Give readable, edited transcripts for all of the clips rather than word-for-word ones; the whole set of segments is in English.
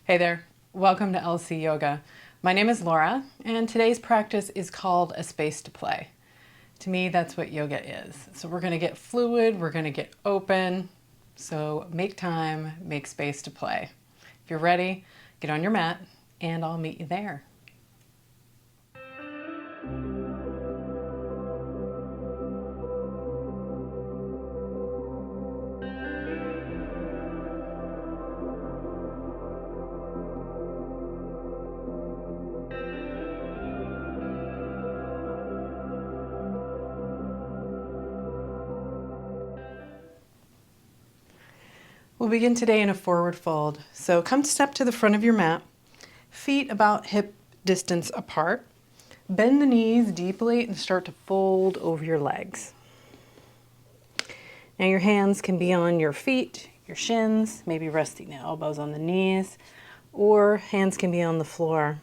Hey there, welcome to LSea Yoga. My name is Laura, and today's practice is called a space to play. To me, that's what yoga is. So we're gonna get fluid, we're gonna get open. So make time, make space to play. If you're ready, get on your mat, and I'll meet you there. We'll begin today in a forward fold. So come step to the front of your mat, feet about hip distance apart. Bend the knees deeply and start to fold over your legs. Now your hands can be on your feet, your shins, maybe resting the elbows on the knees, or hands can be on the floor.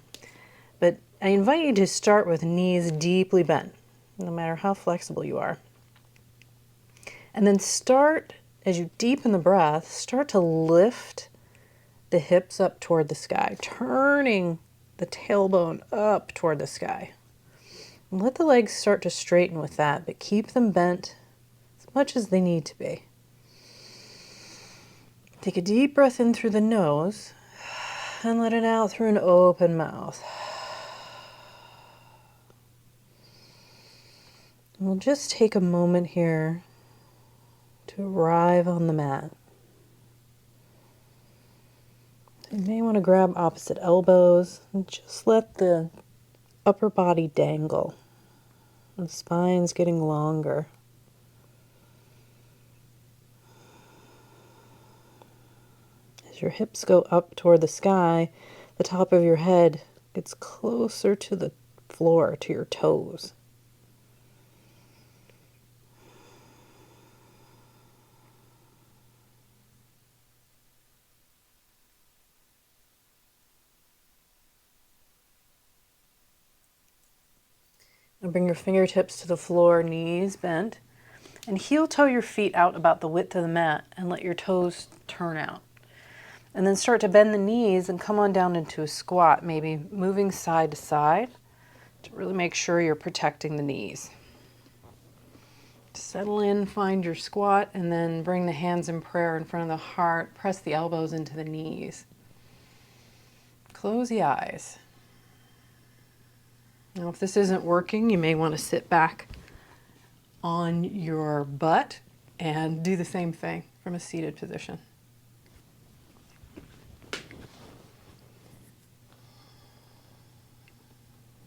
But I invite you to start with knees deeply bent, no matter how flexible you are. And then start, as you deepen the breath, start to lift the hips up toward the sky, turning the tailbone up toward the sky. And let the legs start to straighten with that, but keep them bent as much as they need to be. Take a deep breath in through the nose and let it out through an open mouth. And we'll just take a moment here to arrive on the mat. You may want to grab opposite elbows and just let the upper body dangle. The spine's getting longer. As your hips go up toward the sky, the top of your head gets closer to the floor, to your toes. Now bring your fingertips to the floor, knees bent, and heel toe your feet out about the width of the mat and let your toes turn out. And then start to bend the knees and come on down into a squat, maybe moving side to side to really make sure you're protecting the knees. Settle in, find your squat, and then bring the hands in prayer in front of the heart. Press the elbows into the knees. Close the eyes. Now, if this isn't working, you may want to sit back on your butt and do the same thing from a seated position.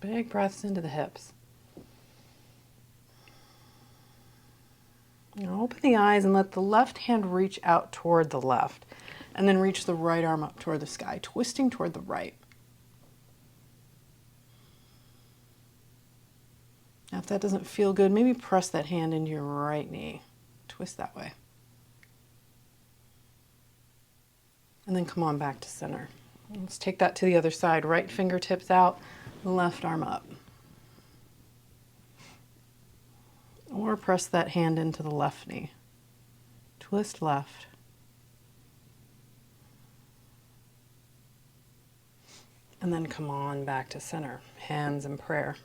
Big breaths into the hips. Now open the eyes and let the left hand reach out toward the left, and then reach the right arm up toward the sky, twisting toward the right. Now, if that doesn't feel good, maybe press that hand into your right knee. Twist that way. And then come on back to center. Let's take that to the other side. Right fingertips out, left arm up. Or press that hand into the left knee. Twist left. And then come on back to center. Hands in prayer.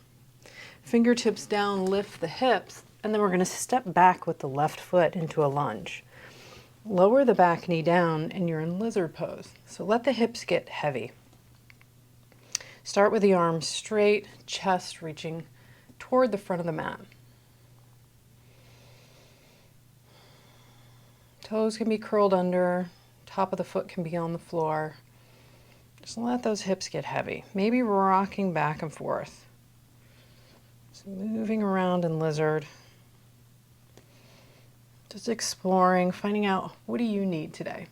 Fingertips down, lift the hips, and then we're going to step back with the left foot into a lunge. Lower the back knee down and you're in lizard pose. So let the hips get heavy. Start with the arms straight, chest reaching toward the front of the mat. Toes can be curled under, top of the foot can be on the floor. Just let those hips get heavy. Maybe rocking back and forth. So moving around in lizard. Just exploring, finding out, what do you need today?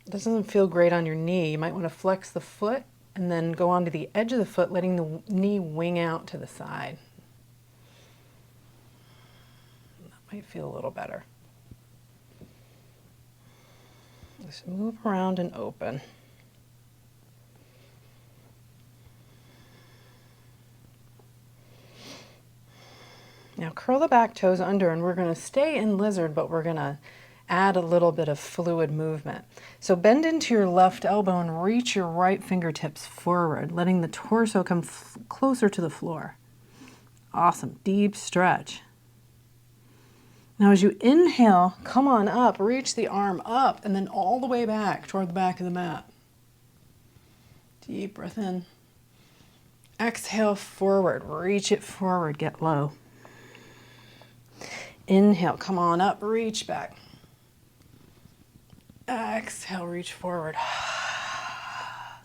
If this doesn't feel great on your knee, you might want to flex the foot and then go onto the edge of the foot, letting the knee wing out to the side. That might feel a little better. Just move around and open. Now curl the back toes under, and we're going to stay in lizard, but we're going to add a little bit of fluid movement. So bend into your left elbow and reach your right fingertips forward, letting the torso come closer to the floor. Awesome, deep stretch. Now as you inhale, come on up, reach the arm up and then all the way back toward the back of the mat. Deep breath in. Exhale forward, reach it forward, get low. Inhale, come on up, reach back. Exhale, reach forward. A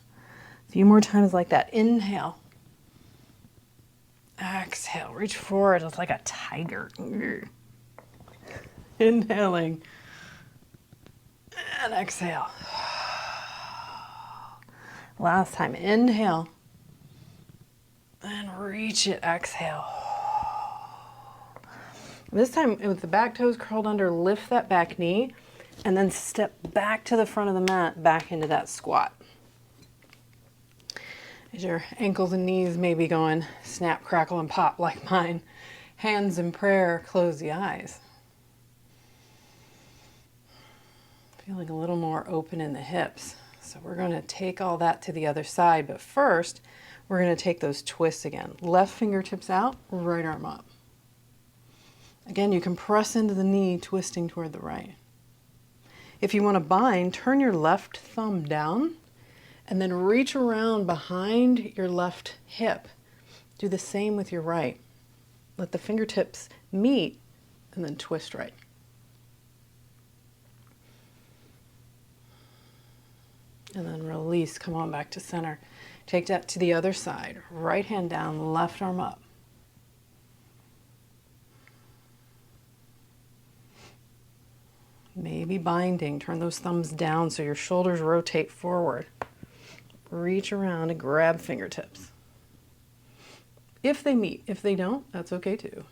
few more times like that. Inhale. Exhale, reach forward. It's like a tiger. Inhaling. And exhale. Last time. Inhale. And reach it. Exhale. This time, with the back toes curled under, lift that back knee and then step back to the front of the mat, back into that squat. As your ankles and knees may be going snap, crackle, and pop like mine, hands in prayer, close the eyes. Feeling a little more open in the hips. So we're going to take all that to the other side, but first, we're going to take those twists again. Left fingertips out, right arm up. Again, you can press into the knee, twisting toward the right. If you want to bind, turn your left thumb down and then reach around behind your left hip. Do the same with your right. Let the fingertips meet and then twist right. And then release, come on back to center. Take that to the other side. Right hand down, left arm up. Maybe binding, turn those thumbs down so your shoulders rotate forward. Reach around and grab fingertips. If they meet, if they don't, that's okay too.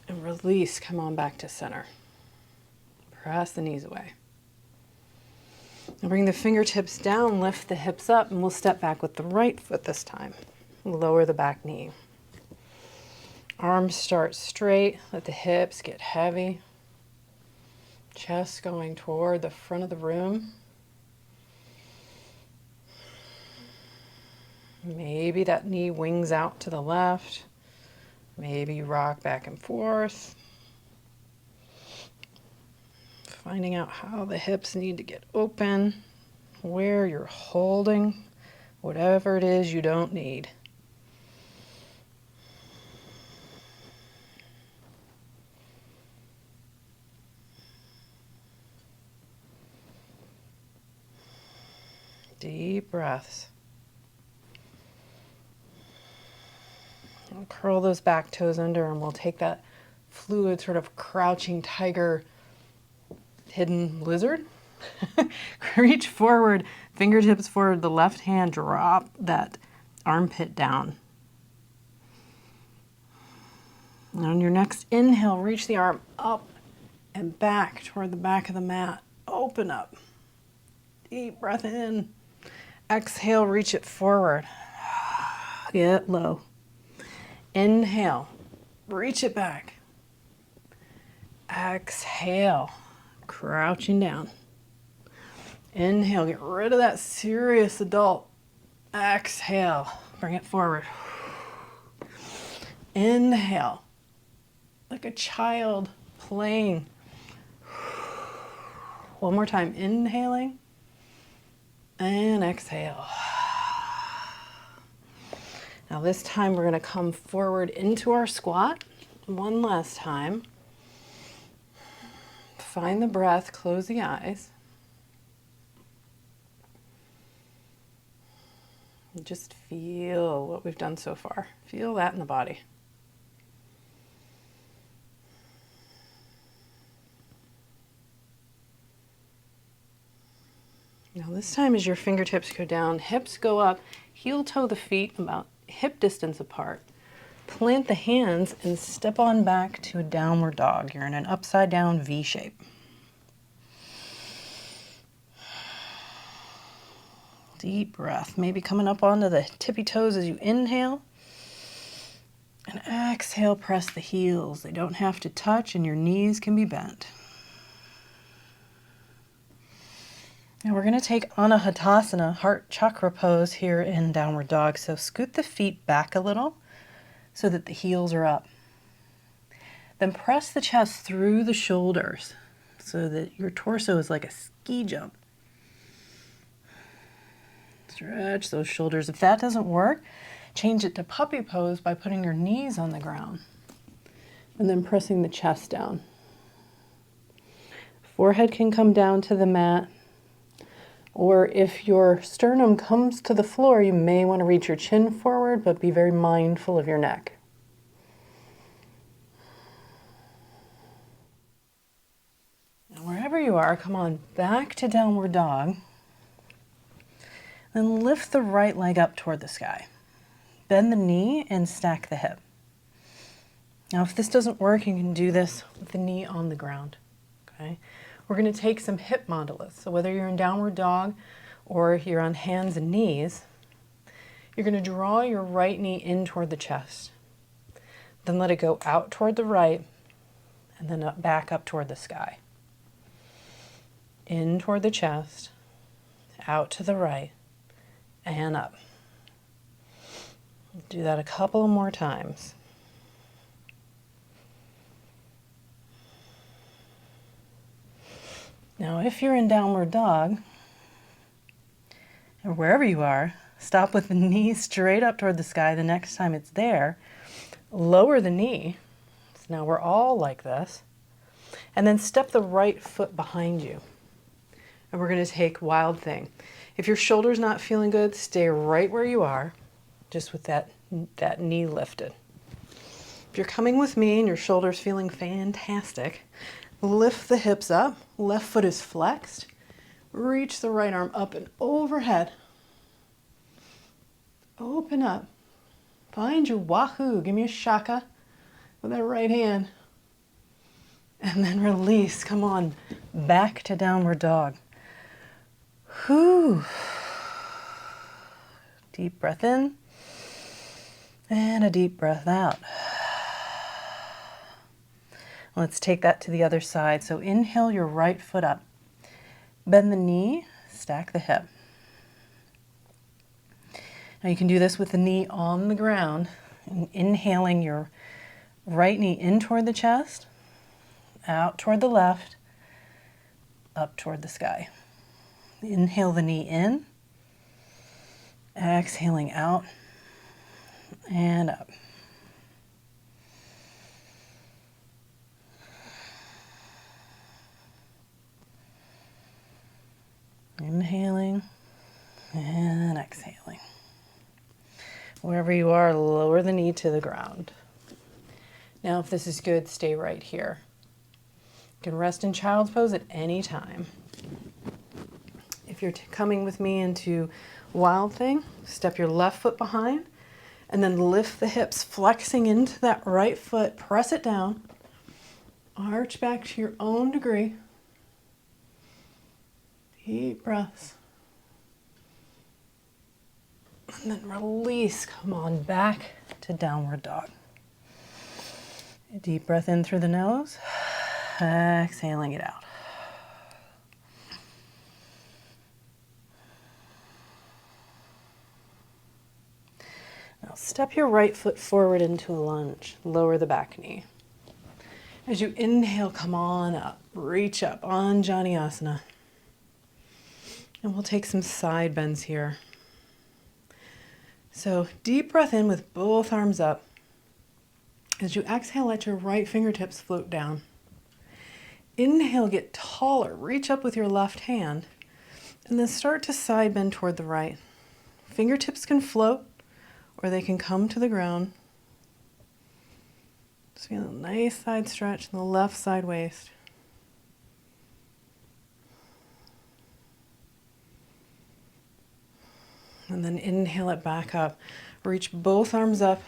And release, come on back to center. Press the knees away. And bring the fingertips down, lift the hips up, and we'll step back with the right foot this time. Lower the back knee. Arms start straight, let the hips get heavy. Chest going toward the front of the room. Maybe that knee wings out to the left. Maybe you rock back and forth. Finding out how the hips need to get open, where you're holding, whatever it is you don't need. Deep breaths. We'll curl those back toes under and we'll take that fluid sort of crouching tiger hidden lizard. Reach forward, fingertips forward, the left hand, drop that armpit down. And on your next inhale, reach the arm up and back toward the back of the mat. Open up. Deep breath in. Exhale, reach it forward. Get low. Inhale, reach it back. Exhale, crouching down. Inhale, get rid of that serious adult. Exhale, bring it forward. Inhale, like a child playing. One more time, inhaling and exhale. Now this time we're going to come forward into our squat. One last time. Find the breath, close the eyes. And just feel what we've done so far. Feel that in the body. Now this time as your fingertips go down, hips go up, heel toe the feet about hip distance apart. Plant the hands and step on back to a downward dog. You're in an upside down V shape. Deep breath, maybe coming up onto the tippy toes as you inhale. And exhale, press the heels. They don't have to touch and your knees can be bent. Now we're going to take Anahatasana, heart chakra pose here in downward dog. So scoot the feet back a little so that the heels are up. Then press the chest through the shoulders so that your torso is like a ski jump. Stretch those shoulders. If that doesn't work, change it to puppy pose by putting your knees on the ground and then pressing the chest down. Forehead can come down to the mat, or if your sternum comes to the floor, you may want to reach your chin forward, but be very mindful of your neck. Now, wherever you are, come on back to downward dog. Then lift the right leg up toward the sky. Bend the knee and stack the hip. Now, if this doesn't work, you can do this with the knee on the ground. Okay? We're going to take some hip mandalas. So whether you're in downward dog or you're on hands and knees, you're going to draw your right knee in toward the chest. Then let it go out toward the right and then back up toward the sky. In toward the chest, out to the right, and up. Do that a couple more times. Now, if you're in downward dog, or wherever you are, stop with the knee straight up toward the sky. The next time it's there, lower the knee. So now we're all like this. And then step the right foot behind you. And we're going to take Wild Thing. If your shoulder's not feeling good, stay right where you are, just with that knee lifted. If you're coming with me and your shoulder's feeling fantastic, lift the hips up, left foot is flexed, reach the right arm up and overhead. Open up. Find your wahoo. Give me a shaka with that right hand. And then release. Come on, back to downward dog. Whew. Deep breath in and a deep breath out. Let's take that to the other side. So inhale your right foot up. Bend the knee, stack the hip. Now you can do this with the knee on the ground, and inhaling your right knee in toward the chest, out toward the left, up toward the sky. Inhale the knee in, exhaling out and up. Inhaling and exhaling. Wherever you are, lower the knee to the ground. Now, if this is good, stay right here. You can rest in child's pose at any time. If you're coming with me into Wild Thing, step your left foot behind and then lift the hips, flexing into that right foot, press it down, arch back to your own degree. Deep breaths. And then release. Come on back to downward dog. A deep breath in through the nose, exhaling it out. Now step your right foot forward into a lunge. Lower the back knee. As you inhale, come on up. Reach up, Anjaneyasana. And we'll take some side bends here. So deep breath in with both arms up. As you exhale, let your right fingertips float down. Inhale, get taller. Reach up with your left hand. And then start to side bend toward the right. Fingertips can float or they can come to the ground. Just feel a nice side stretch in the left side waist. And then inhale it back up. Reach both arms up.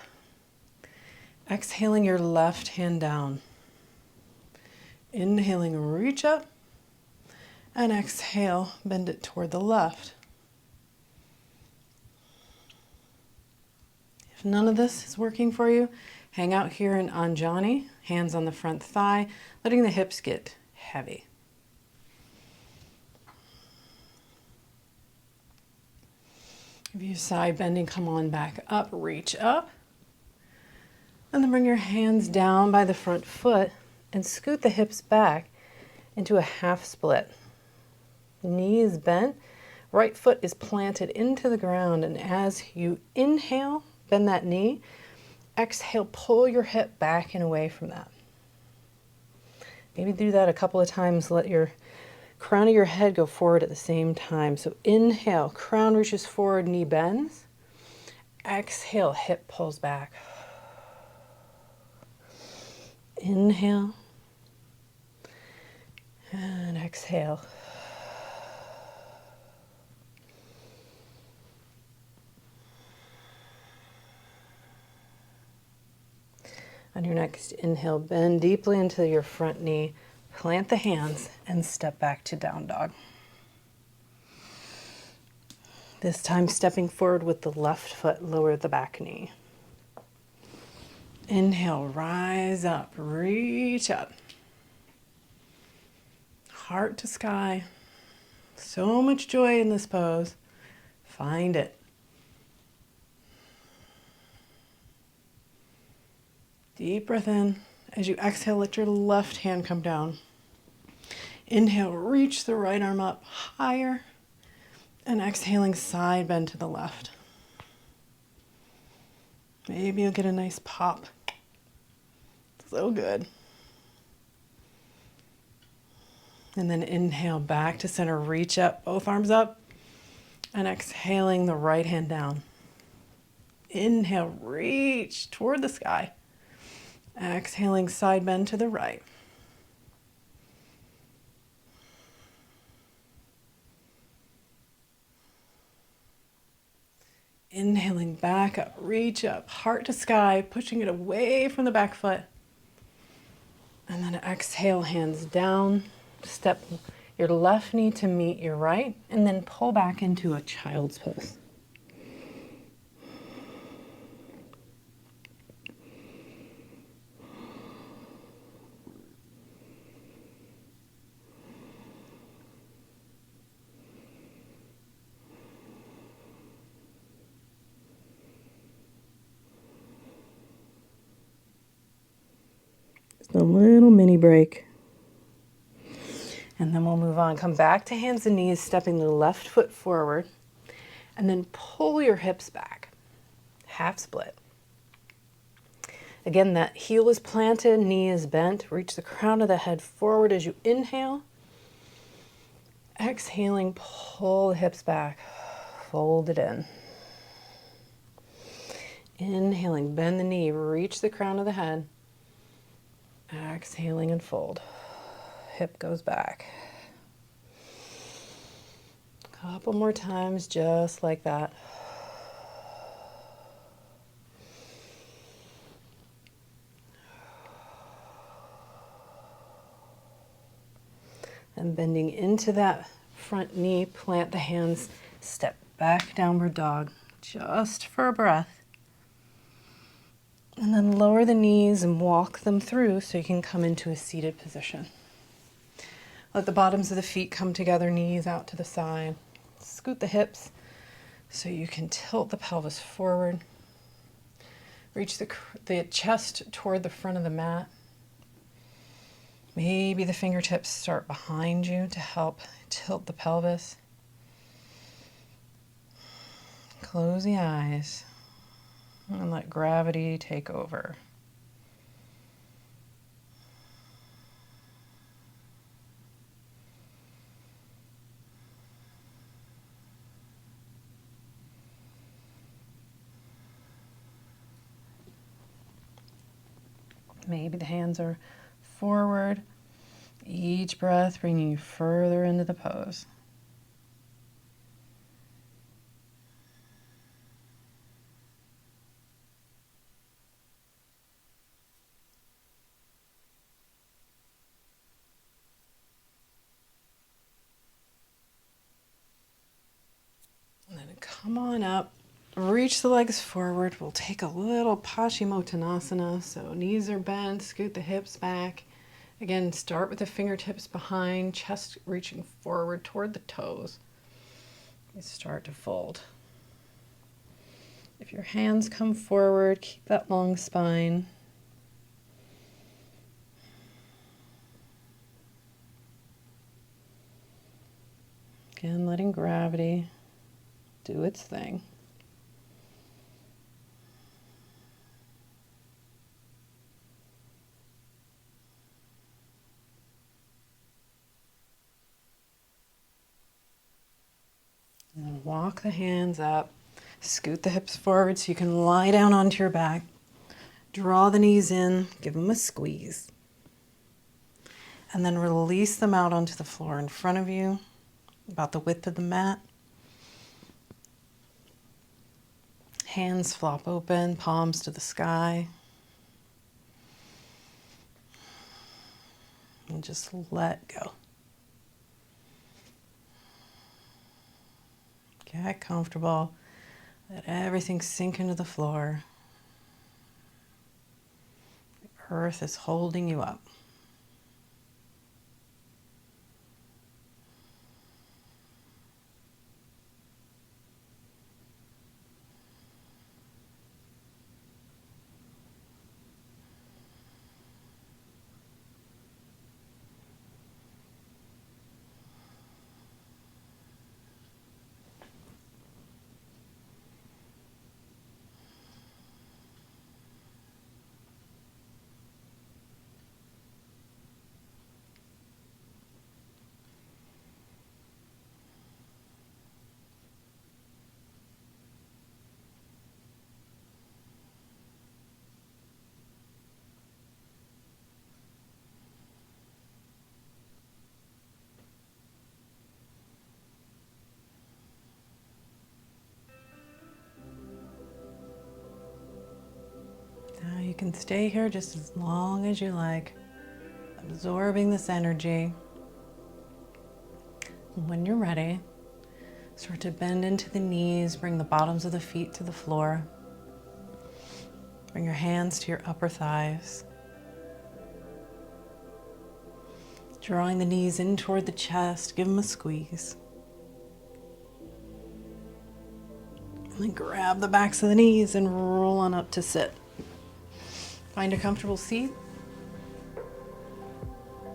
Exhaling your left hand down. Inhaling, reach up. And exhale, bend it toward the left. If none of this is working for you, Hang out here in Anjani, hands on the front thigh, letting the hips get heavy. If you side bending, come on back up, reach up. And then bring your hands down by the front foot and scoot the hips back into a half split. Knee is bent, right foot is planted into the ground, and as you inhale, bend that knee. Exhale, pull your hip back and away from that. Maybe do that a couple of times. Let your crown of your head go forward at the same time. So inhale, crown reaches forward, knee bends. Exhale, hip pulls back. Inhale and exhale. On your next inhale, bend deeply into your front knee, plant the hands, and step back to down dog. This time stepping forward with the left foot, lower the back knee. Inhale, rise up, reach up. Heart to sky. So much joy in this pose. Find it. Deep breath in. As you exhale, let your left hand come down. Inhale, reach the right arm up higher. And exhaling, side bend to the left. Maybe you'll get a nice pop. So good. And then inhale back to center, reach up, both arms up. And exhaling the right hand down. Inhale, reach toward the sky. Exhaling, side bend to the right. Inhaling back up, reach up, heart to sky, pushing it away from the back foot. And then exhale, hands down. Step your left knee to meet your right, and then pull back into a child's pose. Just a little mini break. And then we'll move on. Come back to hands and knees, stepping the left foot forward, and then pull your hips back. Half split. Again, that heel is planted, knee is bent. Reach the crown of the head forward as you inhale. Exhaling, pull the hips back. Fold it in. Inhaling, bend the knee, reach the crown of the head. Exhaling and fold. Hip goes back. Couple more times just like that. And bending into that front knee, plant the hands, step back, downward dog, just for a breath. And then lower the knees and walk them through so you can come into a seated position. Let the bottoms of the feet come together, knees out to the side. Scoot the hips so you can tilt the pelvis forward. Reach the chest toward the front of the mat. Maybe the fingertips start behind you to help tilt the pelvis. Close the eyes and let gravity take over. Maybe the hands are forward. Each breath bringing you further into the pose. And then come on up, reach the legs forward. We'll take a little Paschimottanasana. So knees are bent, scoot the hips back. Again, start with the fingertips behind, chest reaching forward toward the toes. You start to fold. If your hands come forward, keep that long spine. Again, letting gravity do its thing. And then walk the hands up, scoot the hips forward so you can lie down onto your back. Draw the knees in, give them a squeeze. And then release them out onto the floor in front of you, about the width of the mat. Hands flop open, palms to the sky. And just let go. Get comfortable. Let everything sink into the floor. The earth is holding you up. Now you can stay here just as long as you like, absorbing this energy. And when you're ready, start to bend into the knees, bring the bottoms of the feet to the floor. Bring your hands to your upper thighs. Drawing the knees in toward the chest, give them a squeeze. And then grab the backs of the knees and roll on up to sit. Find a comfortable seat.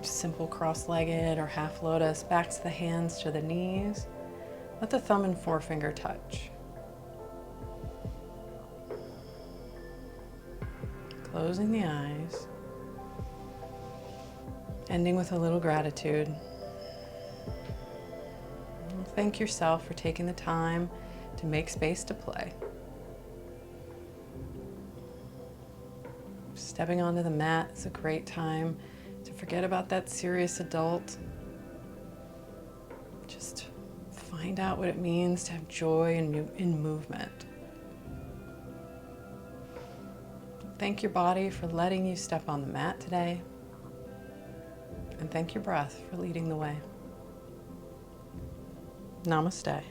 Simple cross-legged or half lotus, backs of the hands to the knees. Let the thumb and forefinger touch. Closing the eyes. Ending with a little gratitude. Thank yourself for taking the time to make space to play. Stepping onto the mat is a great time to forget about that serious adult. Just find out what it means to have joy in movement. Thank your body for letting you step on the mat today. And thank your breath for leading the way. Namaste.